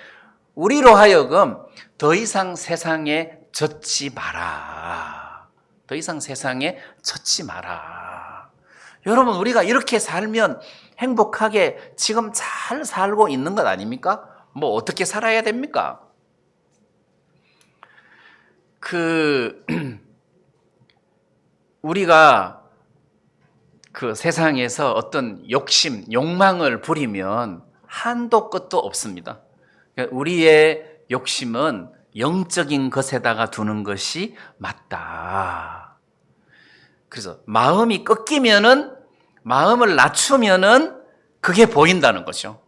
우리로 하여금 더 이상 세상에 젖지 마라. 더 이상 세상에 젖지 마라. 여러분, 우리가 이렇게 살면 행복하게 지금 잘 살고 있는 것 아닙니까? 뭐 어떻게 살아야 됩니까? 우리가 그 세상에서 어떤 욕심, 욕망을 부리면 한도 끝도 없습니다. 우리의 욕심은 영적인 것에다가 두는 것이 맞다. 그래서 마음이 꺾이면은, 마음을 낮추면은 그게 보인다는 거죠.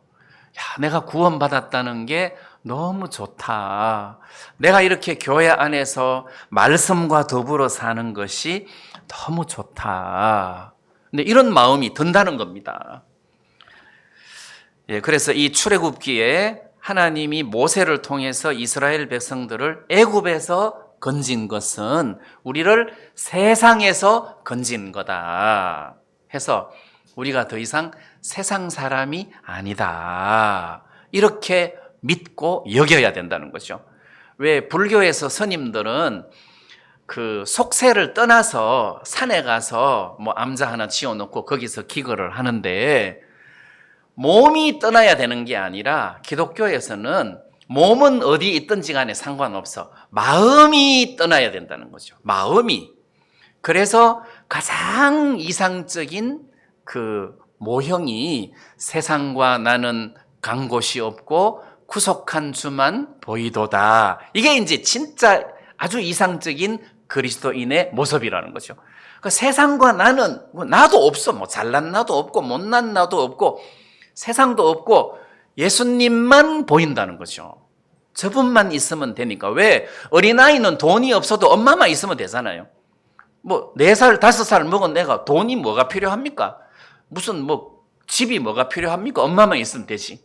내가 구원받았다는 게 너무 좋다. 내가 이렇게 교회 안에서 말씀과 더불어 사는 것이 너무 좋다. 근데 이런 마음이 든다는 겁니다. 그래서 이 출애굽기에 하나님이 모세를 통해서 이스라엘 백성들을 애굽에서 건진 것은 우리를 세상에서 건진 거다 해서 우리가 더 이상 세상 사람이 아니다, 이렇게 믿고 여겨야 된다는 거죠. 왜 불교에서 스님들은 그 속세를 떠나서 산에 가서 뭐 암자 하나 지어놓고 거기서 기거를 하는데, 몸이 떠나야 되는 게 아니라 기독교에서는 몸은 어디 있든지 간에 상관없어. 마음이 떠나야 된다는 거죠. 마음이. 그래서 가장 이상적인 그 모형이 세상과 나는 간 곳이 없고 구속한 주만 보이도다. 이게 이제 진짜 아주 이상적인 그리스도인의 모습이라는 거죠. 그러니까 세상과 나는 나도 없어. 뭐 잘난 나도 없고 못난 나도 없고 세상도 없고 예수님만 보인다는 거죠. 저분만 있으면 되니까. 왜? 어린아이는 돈이 없어도 엄마만 있으면 되잖아요. 뭐 4살, 5살 먹은 내가 돈이 뭐가 필요합니까? 무슨 뭐 집이 뭐가 필요합니까? 엄마만 있으면 되지.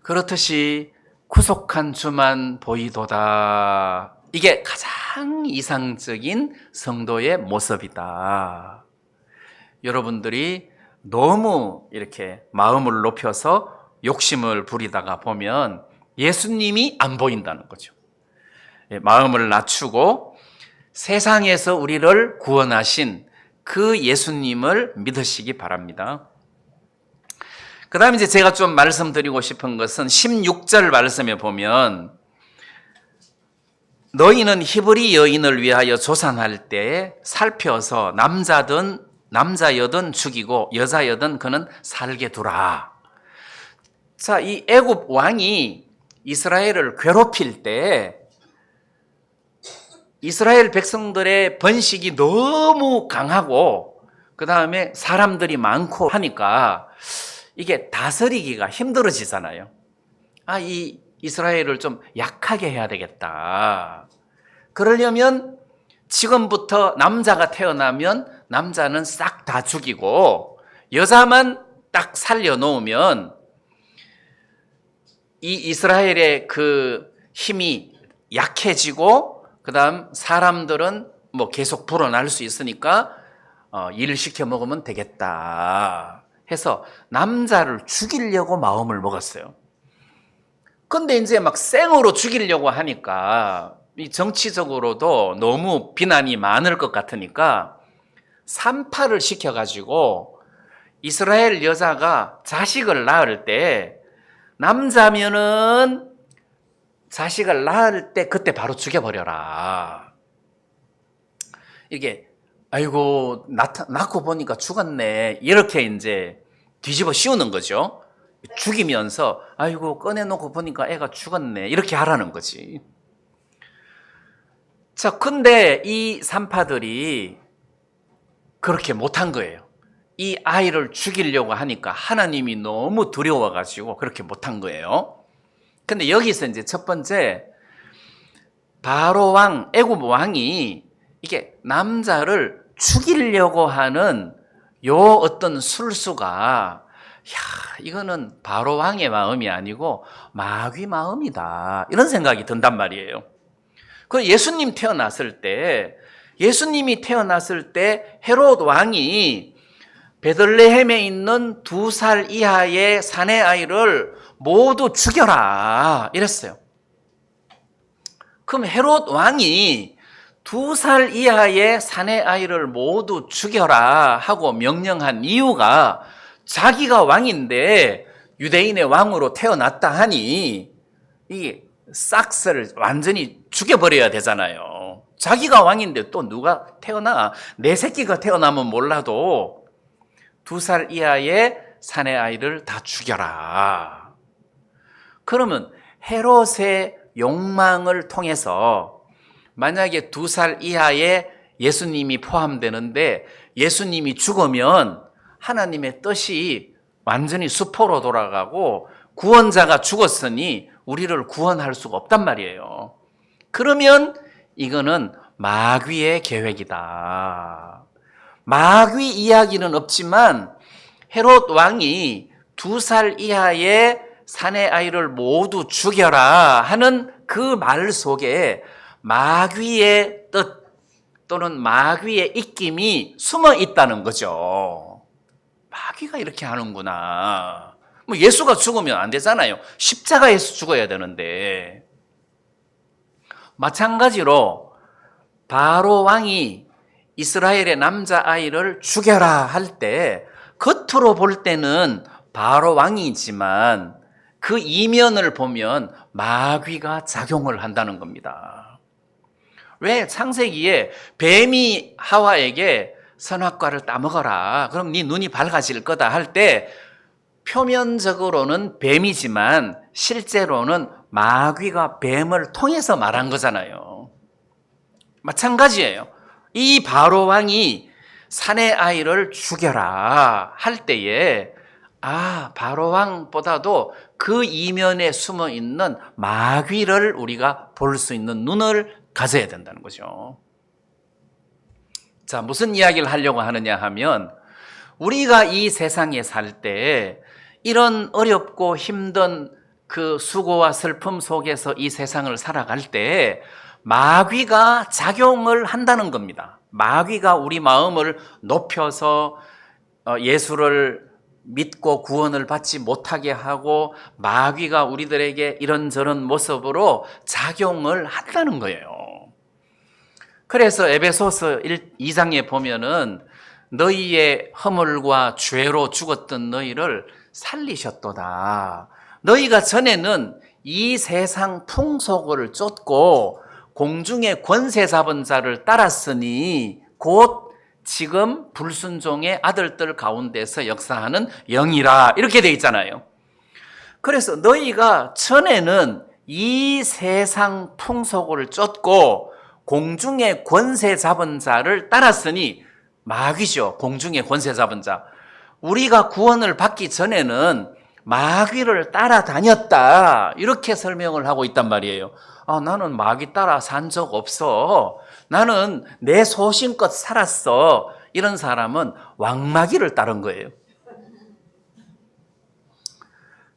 그렇듯이 구속한 주만 보이도다. 이게 가장 이상적인 성도의 모습이다. 여러분들이 너무 이렇게 마음을 높여서 욕심을 부리다가 보면 예수님이 안 보인다는 거죠. 마음을 낮추고 세상에서 우리를 구원하신 그 예수님을 믿으시기 바랍니다. 그 다음에 이제 제가 좀 말씀드리고 싶은 것은 16절 말씀에 보면 너희는 히브리 여인을 위하여 조산할 때 살펴서 남자여든 죽이고 여자여든 그는 살게 두라. 자, 이 애굽 왕이 이스라엘을 괴롭힐 때 이스라엘 백성들의 번식이 너무 강하고 그 다음에 사람들이 많고 하니까 이게 다스리기가 힘들어지잖아요. 이 이스라엘을 좀 약하게 해야 되겠다. 그러려면 지금부터 남자가 태어나면 남자는 싹 다 죽이고 여자만 딱 살려놓으면 이 이스라엘의 그 힘이 약해지고 그 다음 사람들은 뭐 계속 불어날 수 있으니까 일을 시켜 먹으면 되겠다 해서 남자를 죽이려고 마음을 먹었어요. 근데 이제 막 생으로 죽이려고 하니까 이 정치적으로도 너무 비난이 많을 것 같으니까 산파를 시켜가지고 이스라엘 여자가 자식을 낳을 때 남자면은 자식을 낳을 때 그때 바로 죽여버려라. 이게 아이고 낳고 보니까 죽었네 이렇게 이제 뒤집어 씌우는 거죠. 죽이면서 아이고 꺼내놓고 보니까 애가 죽었네 이렇게 하라는 거지. 자, 근데 이 산파들이 그렇게 못한 거예요. 이 아이를 죽이려고 하니까 하나님이 너무 두려워가지고 그렇게 못한 거예요. 근데 여기서 이제 첫 번째 바로 왕, 애굽 왕이 이게 남자를 죽이려고 하는 요 어떤 술수가 이거는 바로 왕의 마음이 아니고 마귀 마음이다. 이런 생각이 든단 말이에요. 그 예수님이 태어났을 때 헤롯 왕이 베들레헴에 있는 2살 이하의 사내 아이를 모두 죽여라 이랬어요. 그럼 헤롯 왕이 2살 이하의 사내 아이를 모두 죽여라 하고 명령한 이유가 자기가 왕인데 유대인의 왕으로 태어났다 하니 이 싹스를 완전히 죽여버려야 되잖아요. 자기가 왕인데 또 누가 태어나? 내 새끼가 태어나면 몰라도 2살 이하의 사내 아이를 다 죽여라. 그러면 헤롯의 욕망을 통해서 만약에 2살 이하의 예수님이 포함되는데 예수님이 죽으면 하나님의 뜻이 완전히 수포로 돌아가고 구원자가 죽었으니 우리를 구원할 수가 없단 말이에요. 그러면 이거는 마귀의 계획이다. 마귀 이야기는 없지만 헤롯 왕이 2살 이하의 사내 아이를 모두 죽여라 하는 그 말 속에 마귀의 뜻 또는 마귀의 입김이 숨어 있다는 거죠. 마귀가 이렇게 하는구나. 뭐 예수가 죽으면 안 되잖아요. 십자가에서 죽어야 되는데. 마찬가지로 바로 왕이 이스라엘의 남자아이를 죽여라 할 때 겉으로 볼 때는 바로 왕이지만 그 이면을 보면 마귀가 작용을 한다는 겁니다. 왜? 창세기에 뱀이 하와에게 선악과를 따먹어라, 그럼 네 눈이 밝아질 거다 할 때 표면적으로는 뱀이지만 실제로는 마귀가 뱀을 통해서 말한 거잖아요. 마찬가지예요. 이 바로 왕이 사내 아이를 죽여라 할 때에 바로 왕보다도 그 이면에 숨어 있는 마귀를 우리가 볼 수 있는 눈을 가져야 된다는 거죠. 자, 무슨 이야기를 하려고 하느냐 하면, 우리가 이 세상에 살 때 이런 어렵고 힘든 그 수고와 슬픔 속에서 이 세상을 살아갈 때 마귀가 작용을 한다는 겁니다. 마귀가 우리 마음을 높여서 예수를 믿고 구원을 받지 못하게 하고, 마귀가 우리들에게 이런저런 모습으로 작용을 한다는 거예요. 그래서 에베소서 2장에 보면은 너희의 허물과 죄로 죽었던 너희를 살리셨도다. 너희가 전에는 이 세상 풍속을 쫓고 공중의 권세 잡은 자를 따랐으니 곧 지금 불순종의 아들들 가운데서 역사하는 영이라, 이렇게 돼 있잖아요. 그래서 너희가 전에는 이 세상 풍속을 쫓고 공중의 권세 잡은 자를 따랐으니, 마귀죠. 공중의 권세 잡은 자. 우리가 구원을 받기 전에는 마귀를 따라다녔다, 이렇게 설명을 하고 있단 말이에요. 나는 마귀 따라 산 적 없어, 나는 내 소신껏 살았어, 이런 사람은 왕마귀를 따른 거예요.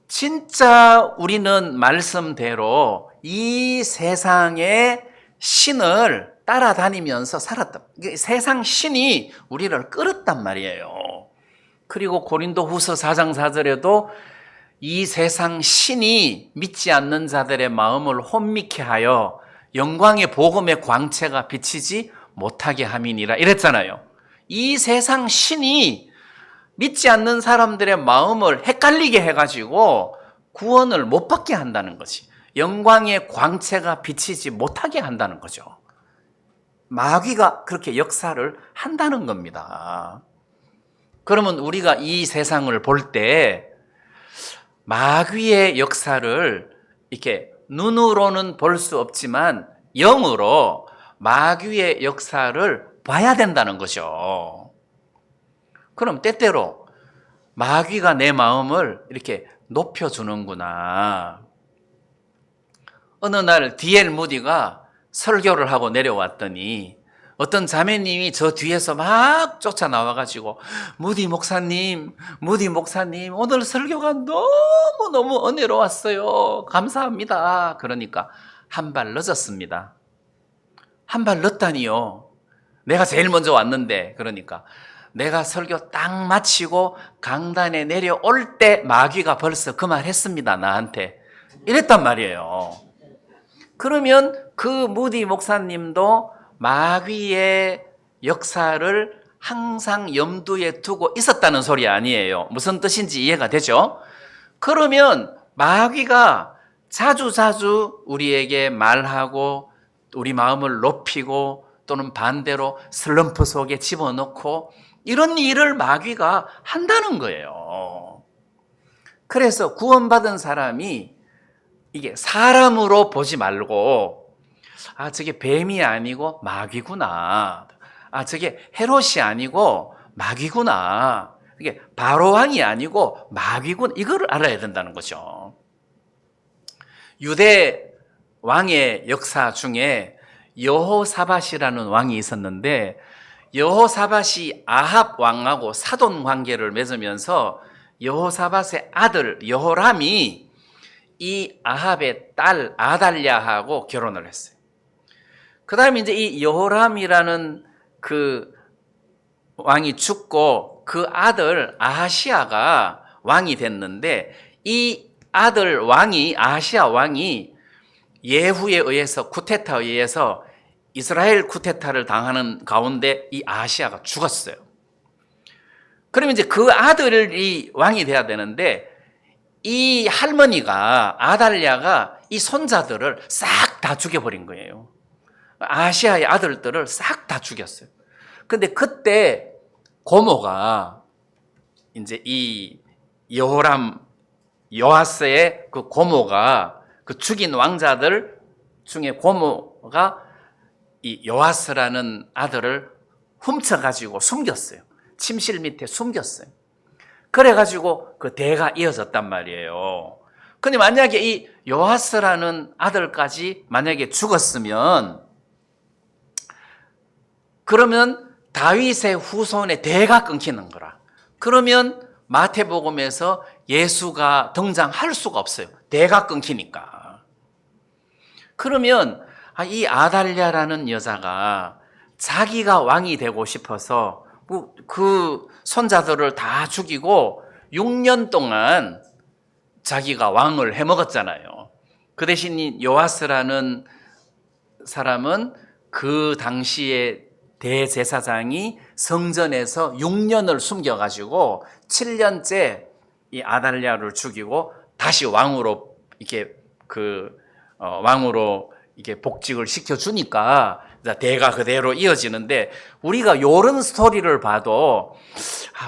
진짜 우리는 말씀대로 이 세상의 신을 따라다니면서 살았다. 세상 신이 우리를 끌었단 말이에요. 그리고 고린도후서 4장 4절에도 이 세상 신이 믿지 않는 자들의 마음을 혼미케 하여 영광의 복음의 광채가 비치지 못하게 함이니라, 이랬잖아요. 이 세상 신이 믿지 않는 사람들의 마음을 헷갈리게 해가지고 구원을 못 받게 한다는 거지. 영광의 광채가 비치지 못하게 한다는 거죠. 마귀가 그렇게 역사를 한다는 겁니다. 그러면 우리가 이 세상을 볼 때 마귀의 역사를 이렇게 눈으로는 볼 수 없지만 영으로 마귀의 역사를 봐야 된다는 거죠. 그럼 때때로 마귀가 내 마음을 이렇게 높여주는구나. 어느 날 D.L. 무디가 설교를 하고 내려왔더니 어떤 자매님이 저 뒤에서 막 쫓아 나와가지고, 무디 목사님, 오늘 설교가 너무너무 은혜로웠어요, 감사합니다. 그러니까 한 발 늦었습니다. 한 발 늦다니요, 내가 제일 먼저 왔는데. 그러니까 내가 설교 딱 마치고 강단에 내려올 때 마귀가 벌써 그 말 했습니다, 나한테. 이랬단 말이에요. 그러면 그 무디 목사님도 마귀의 역사를 항상 염두에 두고 있었다는 소리 아니에요. 무슨 뜻인지 이해가 되죠? 그러면 마귀가 자주자주 우리에게 말하고 우리 마음을 높이고 또는 반대로 슬럼프 속에 집어넣고 이런 일을 마귀가 한다는 거예요. 그래서 구원받은 사람이 이게 사람으로 보지 말고, 저게 뱀이 아니고 마귀구나, 저게 헤롯이 아니고 마귀구나, 이게 바로왕이 아니고 마귀구나, 이거를 알아야 된다는 거죠. 유대 왕의 역사 중에 여호사밧이라는 왕이 있었는데, 여호사밧이 아합 왕하고 사돈 관계를 맺으면서 여호사밧의 아들 여호람이 이 아합의 딸 아달랴하고 결혼을 했어요. 그 다음에 이제 이 여호람이라는 그 왕이 죽고 그 아들 아하시아가 왕이 됐는데, 이 아들 왕이, 아하시아 왕이 예후에 의해서, 쿠데타에 의해서 이스라엘 쿠데타를 당하는 가운데 이 아하시아가 죽었어요. 그러면 이제 그 아들이 왕이 돼야 되는데, 이 할머니가 아달랴가 이 손자들을 싹 다 죽여버린 거예요. 아시아의 아들들을 싹 다 죽였어요. 근데 그때 고모가 이제 이 여호아스의 그 고모가 그 죽인 왕자들 중에 고모가 이 요아스라는 아들을 훔쳐가지고 숨겼어요. 침실 밑에 숨겼어요. 그래가지고 그 대가 이어졌단 말이에요. 근데 만약에 이 요아스라는 아들까지 만약에 죽었으면 그러면 다윗의 후손의 대가 끊기는 거라. 그러면 마태복음에서 예수가 등장할 수가 없어요. 대가 끊기니까. 그러면 이 아달랴라는 여자가 자기가 왕이 되고 싶어서 그 손자들을 다 죽이고 6년 동안 자기가 왕을 해먹었잖아요. 그 대신 요아스라는 사람은 그 당시에 대제사장이 성전에서 6년을 숨겨가지고 7년째 이 아달랴를 죽이고 다시 왕으로 이렇게 왕으로 이게 복직을 시켜주니까 대가 그대로 이어지는데 우리가 요런 스토리를 봐도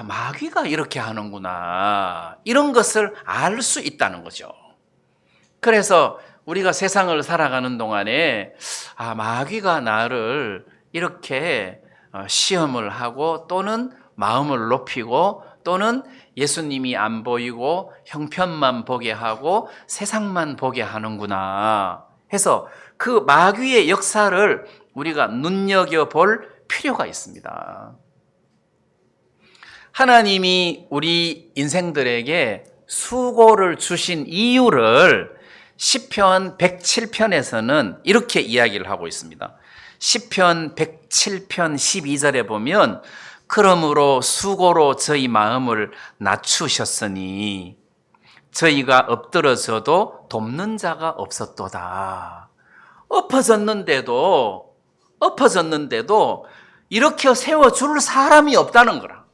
마귀가 이렇게 하는구나 이런 것을 알 수 있다는 거죠. 그래서 우리가 세상을 살아가는 동안에 마귀가 나를 이렇게 시험을 하고 또는 마음을 높이고 또는 예수님이 안 보이고 형편만 보게 하고 세상만 보게 하는구나 해서 그 마귀의 역사를 우리가 눈여겨볼 필요가 있습니다. 하나님이 우리 인생들에게 수고를 주신 이유를 시편 107편에서는 이렇게 이야기를 하고 있습니다. 시편 107편 12절에 보면 그러므로 수고로 저희 마음을 낮추셨으니 저희가 엎드러져도 돕는 자가 없었도다. 엎어졌는데도 이렇게 세워줄 사람이 없다는 거라.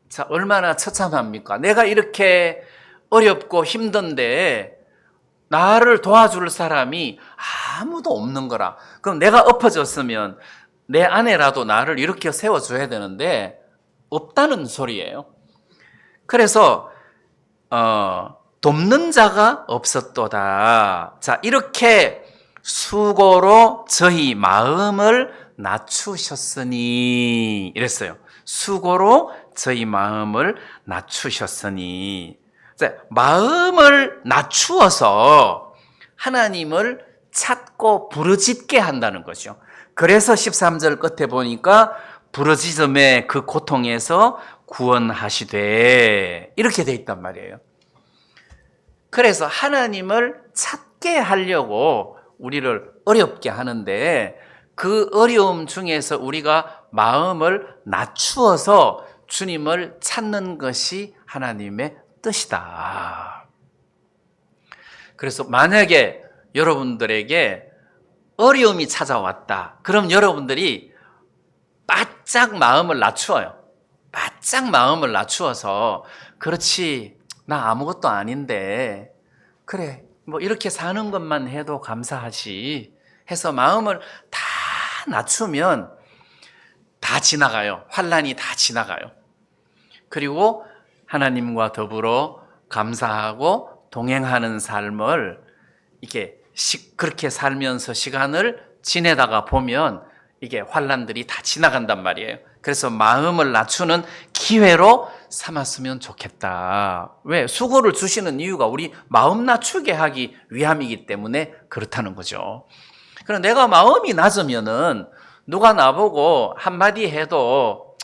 자, 얼마나 처참합니까? 내가 이렇게 어렵고 힘든데 나를 도와줄 사람이 아무도 없는 거라. 그럼 내가 엎어졌으면 내 아내라도 나를 이렇게 세워줘야 되는데 없다는 소리예요. 그래서 돕는 자가 없었도다. 자, 이렇게 수고로 저희 마음을 낮추셨으니 이랬어요. 수고로 저희 마음을 낮추셨으니. 자, 마음을 낮추어서 하나님을 찾고 부르짖게 한다는 거죠. 그래서 13절 끝에 보니까 부르짖음의 그 고통에서 구원하시되 이렇게 돼 있단 말이에요. 그래서 하나님을 찾게 하려고 우리를 어렵게 하는데 그 어려움 중에서 우리가 마음을 낮추어서 주님을 찾는 것이 하나님의 뜻이다. 그래서 만약에 여러분들에게 어려움이 찾아왔다. 그럼 여러분들이 바짝 마음을 낮추어요. 바짝 마음을 낮추어서 그렇지 나 아무것도 아닌데 그래 뭐 이렇게 사는 것만 해도 감사하지 해서 마음을 다 낮추면 다 지나가요. 환난이 다 지나가요. 그리고 하나님과 더불어 감사하고 동행하는 삶을 이렇게 그렇게 살면서 시간을 지내다가 보면 이게 환난들이 다 지나간단 말이에요. 그래서 마음을 낮추는 기회로 삼았으면 좋겠다. 왜? 수고를 주시는 이유가 우리 마음 낮추게 하기 위함이기 때문에 그렇다는 거죠. 그럼 내가 마음이 낮으면은 누가 나보고 한마디 해도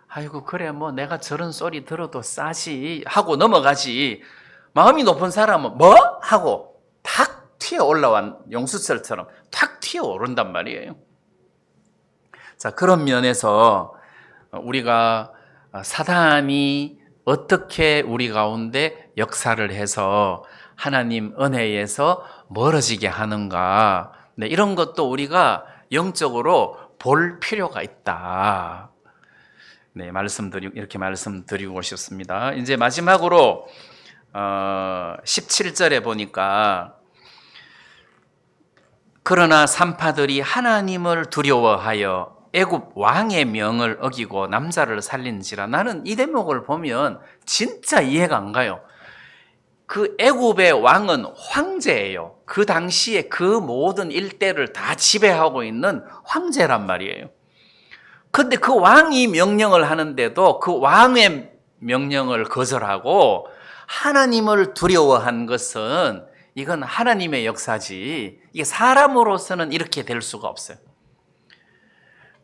아이고 그래 뭐 내가 저런 소리 들어도 싸지 하고 넘어가지. 마음이 높은 사람은 뭐? 하고 탁 튀어 올라온 용수철처럼 탁 튀어 오른단 말이에요. 자, 그런 면에서 우리가 사단이 어떻게 우리 가운데 역사를 해서 하나님 은혜에서 멀어지게 하는가, 네, 이런 것도 우리가 영적으로 볼 필요가 있다. 네, 이렇게 말씀드리고 싶습니다. 이제 마지막으로 17절에 보니까 그러나 산파들이 하나님을 두려워하여 애굽 왕의 명을 어기고 남자를 살린지라. 나는 이 대목을 보면 진짜 이해가 안 가요. 그 애굽의 왕은 황제예요. 그 당시에 그 모든 일대를 다 지배하고 있는 황제란 말이에요. 근데 그 왕이 명령을 하는데도 그 왕의 명령을 거절하고 하나님을 두려워한 것은 이건 하나님의 역사지, 이게 사람으로서는 이렇게 될 수가 없어요.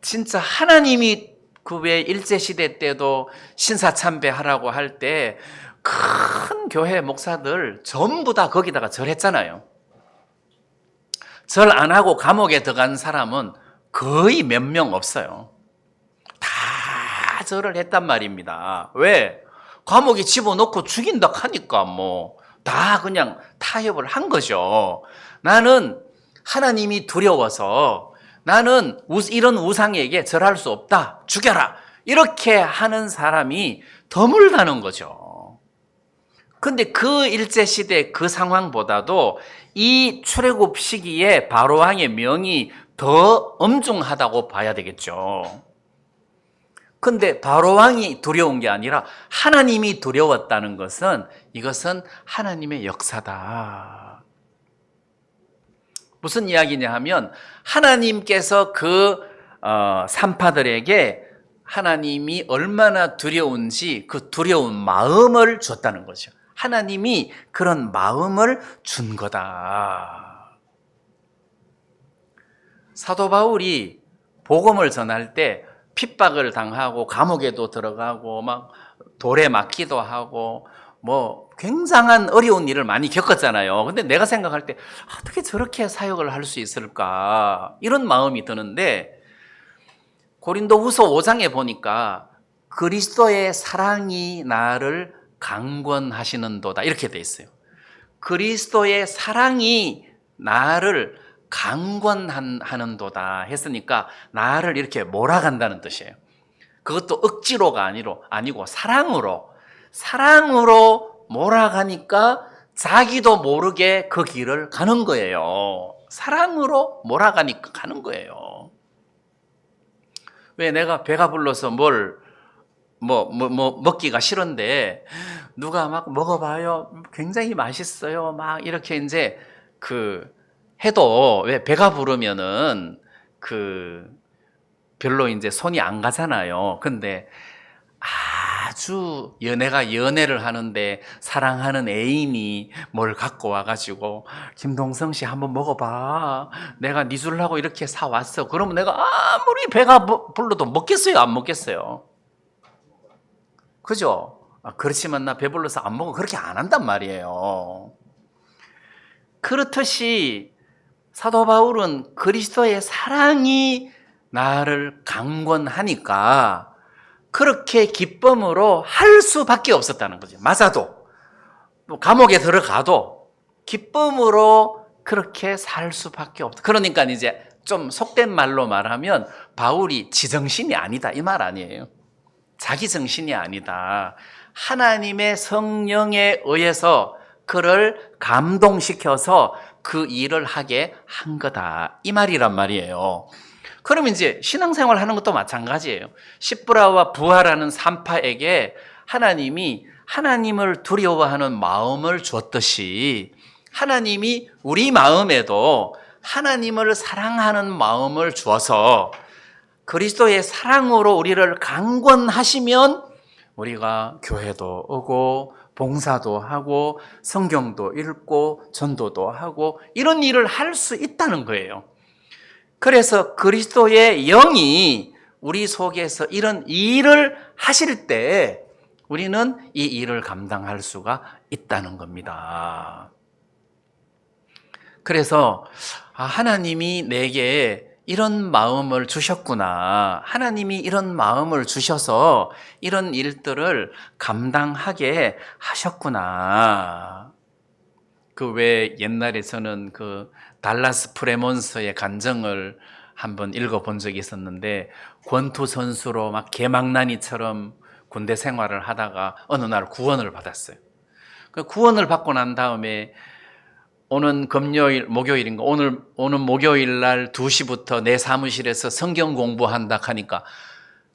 진짜 하나님이 그 외 일제시대 때도 신사참배하라고 할 때 큰 교회 목사들 전부 다 거기다가 절했잖아요. 절 안 하고 감옥에 들어간 사람은 거의 몇 명 없어요. 다 절을 했단 말입니다. 왜? 감옥에 집어넣고 죽인다 하니까 다 그냥 타협을 한 거죠. 나는 하나님이 두려워서 나는 이런 우상에게 절할 수 없다. 죽여라. 이렇게 하는 사람이 드물다는 거죠. 근데 그 일제시대 그 상황보다도 이 출애굽 시기에 바로왕의 명이 더 엄중하다고 봐야 되겠죠. 근데 바로왕이 두려운 게 아니라 하나님이 두려웠다는 것은 이것은 하나님의 역사다. 무슨 이야기냐 하면 하나님께서 그 산파들에게 하나님이 얼마나 두려운지 그 두려운 마음을 줬다는 거죠. 하나님이 그런 마음을 준 거다. 사도 바울이 복음을 전할 때 핍박을 당하고 감옥에도 들어가고 막 돌에 맞기도 하고 굉장한 어려운 일을 많이 겪었잖아요. 근데 내가 생각할 때 어떻게 저렇게 사역을 할 수 있을까 이런 마음이 드는데 고린도후서 5장에 보니까 그리스도의 사랑이 나를 강권하시는도다 이렇게 돼 있어요. 그리스도의 사랑이 나를 강권하는도다 했으니까 나를 이렇게 몰아간다는 뜻이에요. 그것도 억지로가 아니고 사랑으로 몰아가니까 자기도 모르게 그 길을 가는 거예요. 사랑으로 몰아가니까 가는 거예요. 왜 내가 배가 불러서 먹기가 싫은데 누가 막 먹어봐요. 굉장히 맛있어요. 막 이렇게 이제 해도 왜 배가 부르면은 별로 이제 손이 안 가잖아요. 근데 아주 내가 연애를 하는데 사랑하는 애인이 뭘 갖고 와가지고 김동성 씨 한번 먹어봐. 내가 네 주려고 이렇게 사왔어. 그러면 내가 아무리 배가 불러도 먹겠어요? 안 먹겠어요? 그죠? 그렇지만 나 배불러서 안 먹어. 그렇게 안 한단 말이에요. 그렇듯이 사도 바울은 그리스도의 사랑이 나를 강권하니까 그렇게 기쁨으로 할 수밖에 없었다는 거죠. 맞아도 감옥에 들어가도 기쁨으로 그렇게 살 수밖에 없다. 그러니까 이제 좀 속된 말로 말하면 바울이 지정신이 아니다 이 말 아니에요. 자기 정신이 아니다. 하나님의 성령에 의해서 그를 감동시켜서 그 일을 하게 한 거다 이 말이란 말이에요. 그럼 이제 신앙생활 하는 것도 마찬가지예요. 십부라와 부하라는 산파에게 하나님이 하나님을 두려워하는 마음을 주었듯이 하나님이 우리 마음에도 하나님을 사랑하는 마음을 주어서 그리스도의 사랑으로 우리를 강권하시면 우리가 교회도 오고 봉사도 하고 성경도 읽고 전도도 하고 이런 일을 할 수 있다는 거예요. 그래서 그리스도의 영이 우리 속에서 이런 일을 하실 때 우리는 이 일을 감당할 수가 있다는 겁니다. 그래서 하나님이 내게 이런 마음을 주셨구나. 하나님이 이런 마음을 주셔서 이런 일들을 감당하게 하셨구나. 왜 옛날에 저는 달라스 프레몬스의 간증을 한번 읽어본 적이 있었는데 권투 선수로 막 개망나니처럼 군대 생활을 하다가 어느 날 구원을 받았어요. 구원을 받고 난 다음에 오는 금요일, 목요일인가 오는 목요일 날 2시부터 내 사무실에서 성경 공부한다 하니까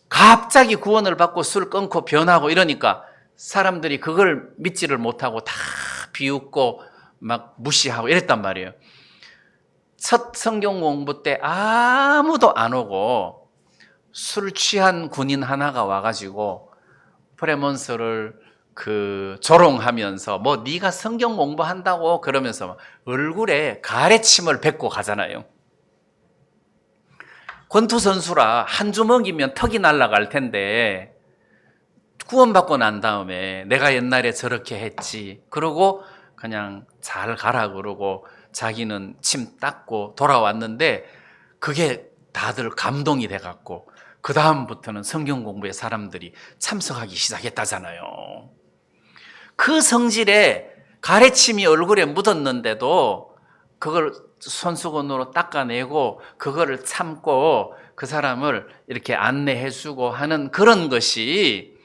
갑자기 구원을 받고 술 끊고 변하고 이러니까 사람들이 그걸 믿지를 못하고 다 비웃고 막 무시하고 이랬단 말이에요. 첫 성경 공부 때 아무도 안 오고 술 취한 군인 하나가 와가지고 프레몬스를 조롱하면서 뭐 네가 성경 공부한다고 그러면서 얼굴에 가래침을 뱉고 가잖아요. 권투 선수라 한 주먹이면 턱이 날아갈 텐데 구원받고 난 다음에 내가 옛날에 저렇게 했지 그러고 그냥 잘 가라 그러고 자기는 침 닦고 돌아왔는데 그게 다들 감동이 돼갖고 그 다음부터는 성경 공부에 사람들이 참석하기 시작했다잖아요. 그 성질에 가래침이 얼굴에 묻었는데도 그걸 손수건으로 닦아내고 그거를 참고 그 사람을 이렇게 안내해주고 하는 그런 것이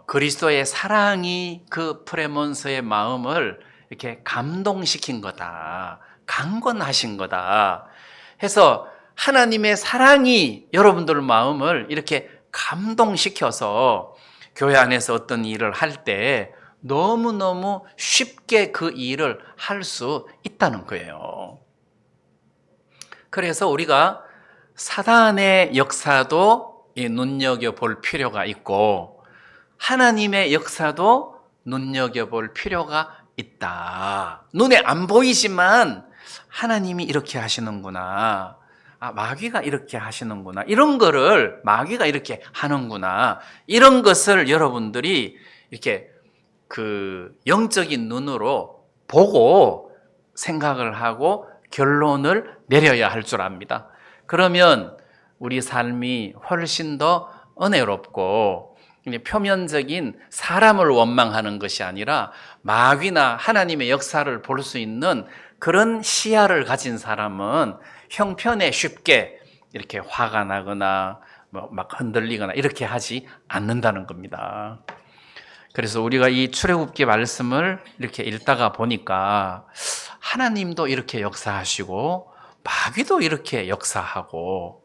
그리스도의 사랑이 그 프레몬스의 마음을 이렇게 감동시킨 거다, 강권하신 거다 해서 하나님의 사랑이 여러분들 마음을 이렇게 감동시켜서 교회 안에서 어떤 일을 할 때 너무너무 쉽게 그 일을 할 수 있다는 거예요. 그래서 우리가 사단의 역사도 눈여겨볼 필요가 있고 하나님의 역사도 눈여겨볼 필요가 있다. 눈에 안 보이지만 하나님이 이렇게 하시는구나. 마귀가 이렇게 하시는구나. 이런 거를 마귀가 이렇게 하는구나. 이런 것을 여러분들이 이렇게 영적인 눈으로 보고 생각을 하고 결론을 내려야 할 줄 압니다. 그러면 우리 삶이 훨씬 더 은혜롭고 표면적인 사람을 원망하는 것이 아니라 마귀나 하나님의 역사를 볼 수 있는 그런 시야를 가진 사람은 형편에 쉽게 이렇게 화가 나거나 막 흔들리거나 이렇게 하지 않는다는 겁니다. 그래서 우리가 이 출애굽기 말씀을 이렇게 읽다가 보니까 하나님도 이렇게 역사하시고 마귀도 이렇게 역사하고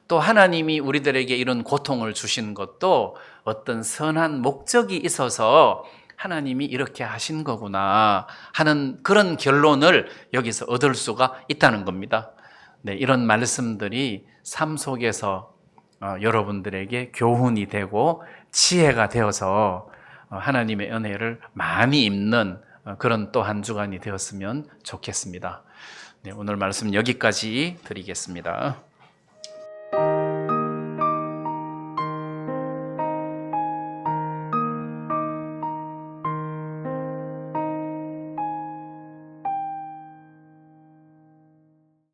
또 하나님이 우리들에게 이런 고통을 주신 것도 어떤 선한 목적이 있어서 하나님이 이렇게 하신 거구나 하는 그런 결론을 여기서 얻을 수가 있다는 겁니다. 네, 이런 말씀들이 삶 속에서 여러분들에게 교훈이 되고 지혜가 되어서 하나님의 은혜를 많이 입는 그런 또 한 주간이 되었으면 좋겠습니다. 네, 오늘 말씀 여기까지 드리겠습니다.